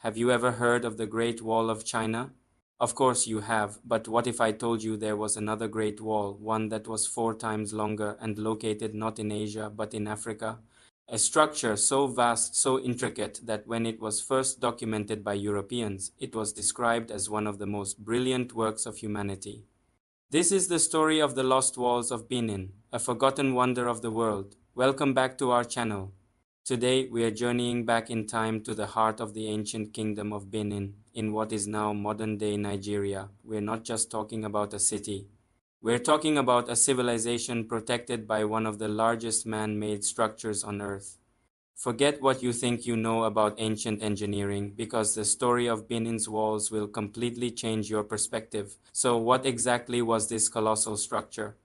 Have you ever heard of the Great Wall of China? Of course you have, but what if I told you there was another Great Wall, one that was 4 times longer and located not in Asia but in Africa? A structure so vast, so intricate that when it was first documented by Europeans, it was described as one of the most brilliant works of humanity. This is the story of the lost walls of Benin, a forgotten wonder of the world. Welcome back to our channel. Today we are journeying back in time to the heart of the ancient kingdom of Benin, in what is now modern-day Nigeria. We're not just talking about a city. We're talking about a civilization protected by one of the largest man-made structures on Earth. Forget what you think you know about ancient engineering, because the story of Benin's walls will completely change your perspective. So what exactly was this colossal structure?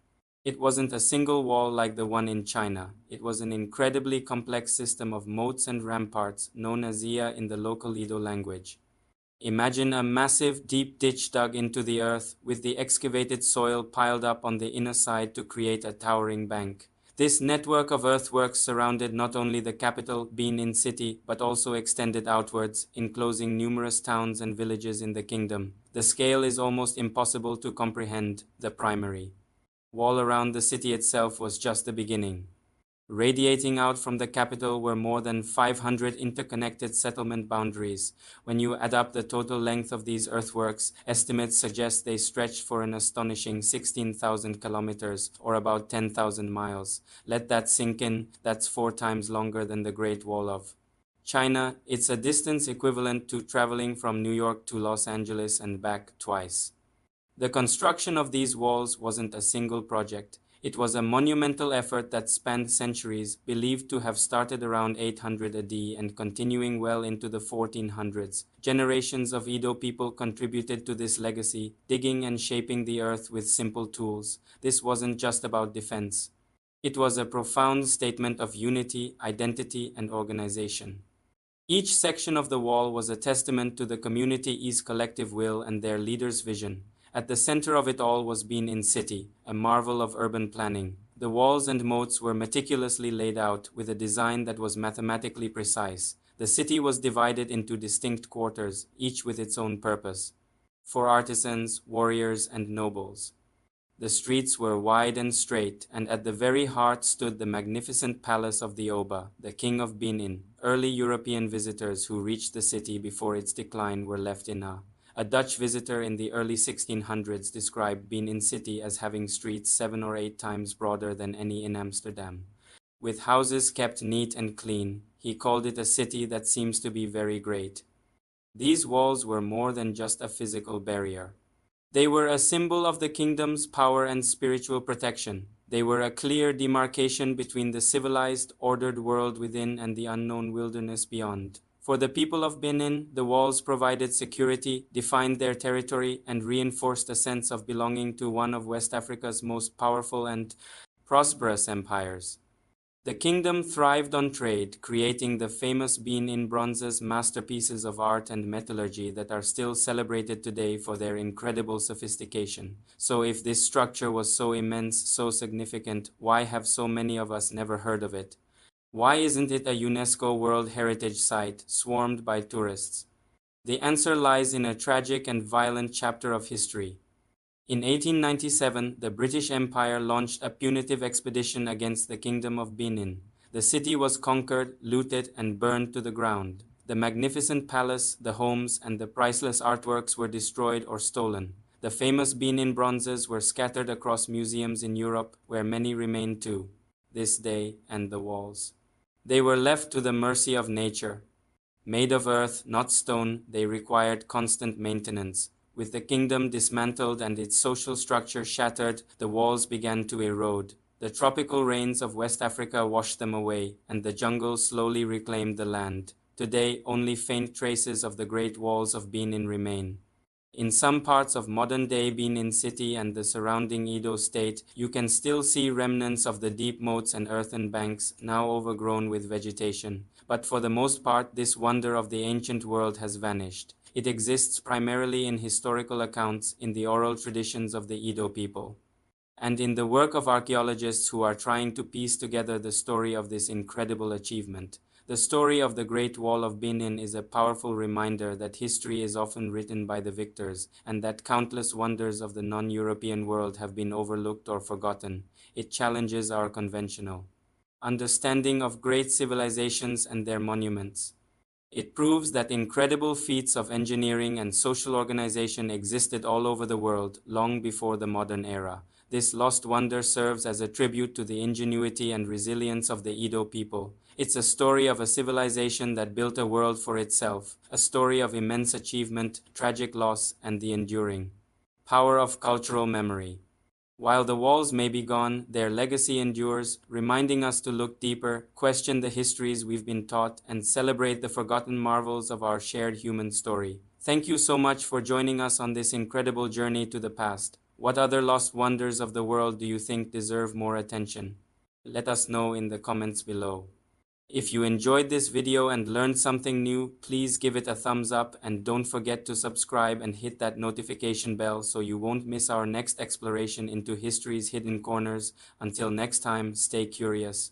It wasn't a single wall like the one in China. It was an incredibly complex system of moats and ramparts, known as Zia in the local Edo language. Imagine a massive, deep ditch dug into the earth, with the excavated soil piled up on the inner side to create a towering bank. This network of earthworks surrounded not only the capital, Benin City, but also extended outwards, enclosing numerous towns and villages in the kingdom. The scale is almost impossible to comprehend. The primary wall around the city itself was just the beginning. Radiating out from the capital were more than 500 interconnected settlement boundaries. When you add up the total length of these earthworks, estimates suggest they stretched for an astonishing 16,000 kilometers, or about 10,000 miles. Let that sink in. That's 4 times longer than the Great Wall of China. It's a distance equivalent to traveling from New York to Los Angeles and back twice. The construction of these walls wasn't a single project. It was a monumental effort that spanned centuries, believed to have started around 800 AD and continuing well into the 1400s. Generations of Edo people contributed to this legacy, digging and shaping the earth with simple tools. This wasn't just about defense. It was a profound statement of unity, identity, and organization. Each section of the wall was a testament to the community's collective will and their leaders' vision. At the center of it all was Benin City, a marvel of urban planning. The walls and moats were meticulously laid out, with a design that was mathematically precise. The city was divided into distinct quarters, each with its own purpose. For artisans, warriors, and nobles. The streets were wide and straight, and at the very heart stood the magnificent palace of the Oba, the king of Benin. Early European visitors who reached the city before its decline were left in awe. A Dutch visitor in the early 1600s described Benin City as having streets 7 or 8 times broader than any in Amsterdam. With houses kept neat and clean, he called it a city that seems to be very great. These walls were more than just a physical barrier. They were a symbol of the kingdom's power and spiritual protection. They were a clear demarcation between the civilized, ordered world within and the unknown wilderness beyond. For the people of Benin, the walls provided security, defined their territory, and reinforced a sense of belonging to one of West Africa's most powerful and prosperous empires. The kingdom thrived on trade, creating the famous Benin bronzes, masterpieces of art and metallurgy that are still celebrated today for their incredible sophistication. So if this structure was so immense, so significant, why have so many of us never heard of it? Why isn't it a UNESCO World Heritage Site, swarmed by tourists? The answer lies in a tragic and violent chapter of history. In 1897, the British Empire launched a punitive expedition against the Kingdom of Benin. The city was conquered, looted, and burned to the ground. The magnificent palace, the homes, and the priceless artworks were destroyed or stolen. The famous Benin bronzes were scattered across museums in Europe, where many remain to this day, and the walls. They were left to the mercy of nature. Made of earth, not stone, they required constant maintenance. With the kingdom dismantled and its social structure shattered, the walls began to erode. The tropical rains of West Africa washed them away, and the jungle slowly reclaimed the land. Today, only faint traces of the Great Walls of Benin remain. In some parts of modern-day Benin City and the surrounding Edo state, you can still see remnants of the deep moats and earthen banks, now overgrown with vegetation. But for the most part, this wonder of the ancient world has vanished. It exists primarily in historical accounts, in the oral traditions of the Edo people, and in the work of archaeologists who are trying to piece together the story of this incredible achievement. The story of the Great Wall of Benin is a powerful reminder that history is often written by the victors, and that countless wonders of the non-European world have been overlooked or forgotten. It challenges our conventional understanding of great civilizations and their monuments. It proves that incredible feats of engineering and social organization existed all over the world long before the modern era. This lost wonder serves as a tribute to the ingenuity and resilience of the Edo people. It's a story of a civilization that built a world for itself, a story of immense achievement, tragic loss, and the enduring power of cultural memory. While the walls may be gone, their legacy endures, reminding us to look deeper, question the histories we've been taught, and celebrate the forgotten marvels of our shared human story. Thank you so much for joining us on this incredible journey to the past. What other lost wonders of the world do you think deserve more attention? Let us know in the comments below. If you enjoyed this video and learned something new, please give it a thumbs up and don't forget to subscribe and hit that notification bell so you won't miss our next exploration into history's hidden corners. Until next time, stay curious.